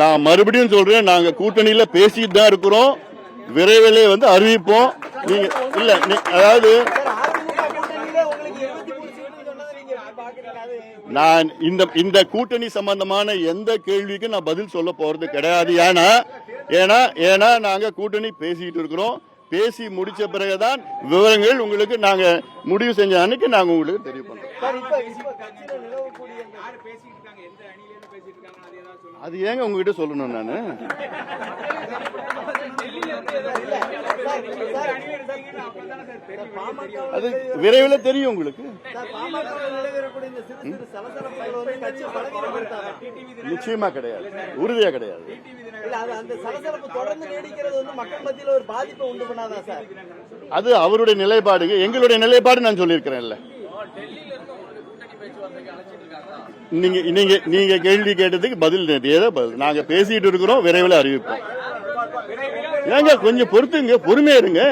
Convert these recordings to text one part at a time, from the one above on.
நான் மறுபடியும் சொல்றேன், நாங்க கூட்டணியில பேசிட்டு தான் இருக்கிறோம். விரைவிலே அறிவிப்போம். நீங்க இல்ல, அதாவது நான் இந்த கூட்டணி சம்பந்தமான எந்த கேள்விக்கும் நான் பதில் சொல்ல போறது கிடையாது. ஏன்னா நாங்க கூட்டணி பேசிட்டு இருக்கிறோம். பேசி முடிச்ச பிறகுதான் விவரங்கள் உங்களுக்கு நாங்க முடிவு செஞ்ச அன்னைக்கு நாங்க உங்களுக்கு தெரிவு பண்றோம். அது ஏங்க உங்ககிட்ட சொல்லணும்? நானு அது விரைவில் தெரியும் உங்களுக்கு. நிச்சயமா கிடையாது, உறுதியா கிடையாது. அது அவருடைய நிலைப்பாடு, எங்களுடைய நிலைப்பாடு நான் சொல்லியிருக்கிறேன்ல. நீங்க கேள்வி கேட்டதுக்கு பதில் நாங்க பேசிட்டு இருக்கிறோம். விரைவில் அறிவிப்போம். ஏங்க கொஞ்சம் பொறுத்துங்க, பொறுமையா இருங்க.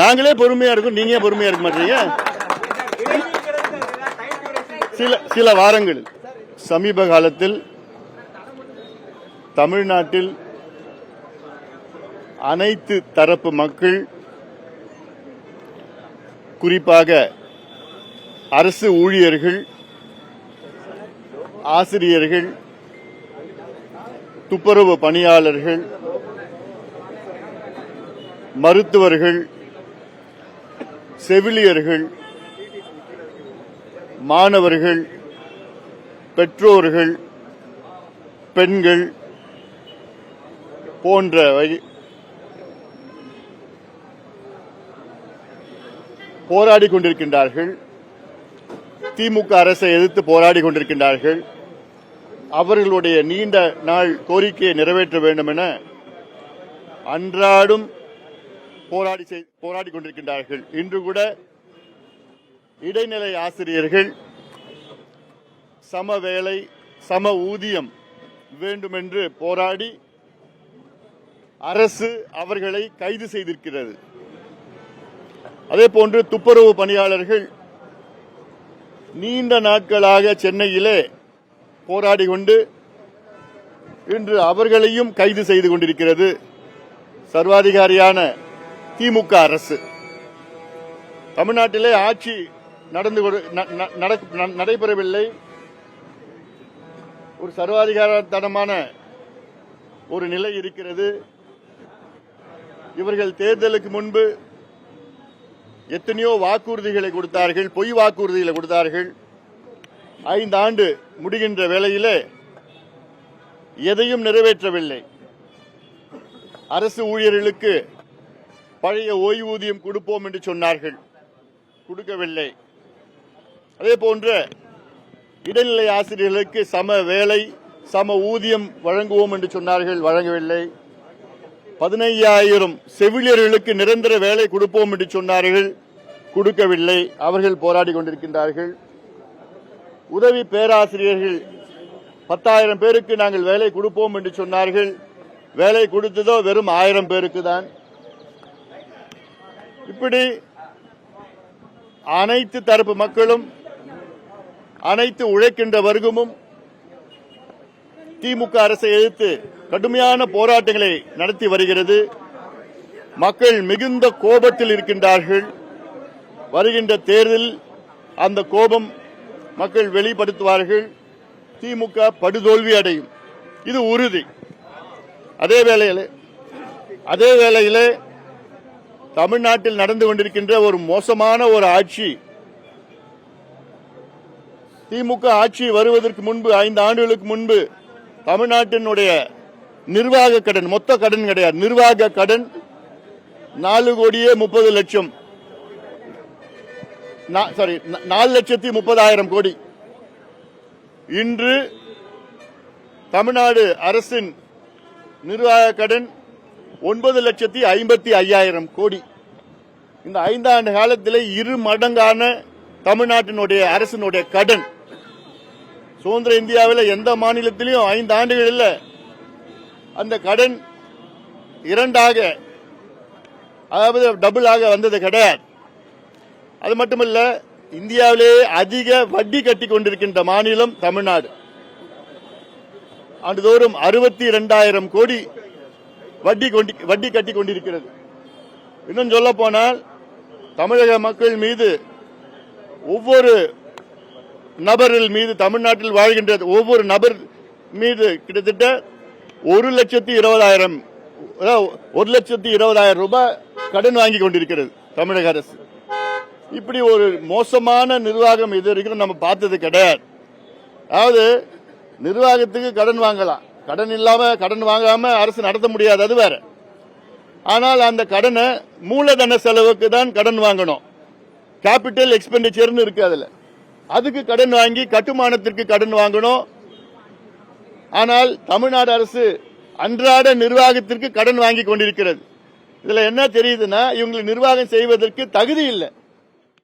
நாங்களே பொறுமையா இருக்கோம், நீங்க பொறுமையா இருக்க மாட்டீங்க. சில வாரங்களில் சமீப காலத்தில் தமிழ்நாட்டில் அனைத்து தரப்பு மக்கள், குறிப்பாக அரசு ஊழியர்கள், ஆசிரியர்கள், துப்புரவு பணியாளர்கள், மருத்துவர்கள், செவிலியர்கள், மாணவர்கள், பெற்றோர்கள், பெண்கள் போன்ற போராடி கொண்டிருக்கின்றார்கள். திமுக அரசை எதிர்த்து போராடி கொண்டிருக்கின்றார்கள். அவர்களுடைய நீண்ட நாள் கோரிக்கையை நிறைவேற்ற வேண்டும் என அன்றாடும் போராடி கொண்டிருக்கின்றார்கள். இன்று கூட இடைநிலை ஆசிரியர்கள் சம வேலை சம ஊதியம் வேண்டும் என்று போராடி அரசு அவர்களை கைது செய்திருக்கிறது. அதேபோன்று துப்புரவு பணியாளர்கள் நீண்ட நாட்களாக சென்னையிலே போராடி கொண்டு இன்று அவர்களையும் கைது செய்து கொண்டிருக்கிறது சர்வாதிகாரியான திமுக அரசு. தமிழ்நாட்டிலே ஆட்சி நடைபெறவில்லை. ஒரு சர்வாதிகாரத்தனமான ஒரு நிலை இருக்கிறது. இவர்கள் தேர்தலுக்கு முன்பு எத்தனையோ வாக்குறுதிகளை கொடுத்தார்கள், பொய் வாக்குறுதிகளை கொடுத்தார்கள். 5 ஆண்டு முடிகின்ற வேளையிலே எதையும் நிறைவேற்றவில்லை. அரசு ஊழியர்களுக்கு பழைய ஓய்வூதியம் கொடுப்போம் என்று சொன்னார்கள், கொடுக்கவில்லை. அதே போன்ற இடைநிலை ஆசிரியர்களுக்கு சம வேலை சம ஊதியம் வழங்குவோம் என்று சொன்னார்கள், வழங்கவில்லை. 15,000 செவிலியர்களுக்கு நிரந்தர வேலை கொடுப்போம் என்று சொன்னார்கள், கொடுக்கவில்லை. அவர்கள் போராடி கொண்டிருக்கின்றார்கள். உதவி பேராசிரியர்கள் 10,000 பேருக்கு நாங்கள் வேலை கொடுப்போம் என்று சொன்னார்கள், வேலை கொடுத்ததோ வெறும் 1000 பேருக்கு தான். இப்படி அனைத்து தரப்பு மக்களும், அனைத்து உழைக்கின்ற வர்க்கமும் திமுக அரசை எதிர்த்து கடுமையான போராட்டங்களை நடத்தி வருகிறது. மக்கள் மிகுந்த கோபத்தில் இருக்கின்றார்கள். வருகின்ற தேர்தலில் அந்த கோபம் மக்கள் வெளிப்படுத்துவார்கள். திமுக படுதோல்வி அடையும், இது உறுதி. அதே வேளையிலே தமிழ்நாட்டில் நடந்து கொண்டிருக்கின்ற ஒரு மோசமான ஒரு ஆட்சி, திமுக ஆட்சி வருவதற்கு முன்பு 5 ஆண்டுகளுக்கு முன்பு தமிழ்நாட்டினுடைய நிர்வாக கடன், மொத்த கடன் கிடையாது, நிர்வாக கடன் 4,30,000 கோடி. இன்று தமிழ்நாடு அரசின் நிர்வாக கடன் 9,55,000 கோடி. இந்த 5 ஆண்டு காலத்தில் 2 மடங்கான தமிழ்நாட்டினுடைய அரசினுடைய கடன். சுதந்திர இந்தியாவில் எந்த மாநிலத்திலும் 5 ஆண்டுகளில் அந்த கடன் 2 அதாவது டபுள் ஆக வந்தது கிடையாது. அது மட்டுமல்ல, இந்தியாவிலே அதிக வட்டி கட்டி கொண்டிருக்கின்ற மாநிலம் தமிழ்நாடு. ஆண்டுதோறும் 62,000 கோடி வட்டி கட்டி கொண்டிருக்கிறது. இன்னும் சொல்ல போனால் தமிழக மக்கள் மீது, ஒவ்வொரு நபரில் மீது, தமிழ்நாட்டில் வாழ்கின்ற ஒவ்வொரு நபர் மீது கிட்டத்தட்ட 1,20,000 ரூபாய் கடன் வாங்கி கொண்டிருக்கிறது தமிழக அரசு. இப்படி ஒரு மோசமான நிர்வாகம் இது வரைக்கும் நம்ம பார்த்தது கிடையாது. அதாவது நிர்வாகத்துக்கு கடன் வாங்கலாம், கடன் இல்லாம கடன் வாங்காம அரசு நடத்த முடியாது, அது வேற. ஆனால் அந்த கடனை மூலதன செலவுக்கு தான் கடன் வாங்கணும். கேபிட்டல் எக்ஸ்பெண்டிச்சர்னு இருக்கு, அதுக்கு கடன் வாங்கி கட்டுமானத்திற்கு கடன் வாங்கணும். ஆனால் தமிழ்நாடு அரசு அன்றாட நிர்வாகத்திற்கு கடன் வாங்கி கொண்டிருக்கிறது. இதுல என்ன தெரியுதுன்னா, இவங்களுக்கு நிர்வாகம் செய்வதற்கு தகுதி இல்லை.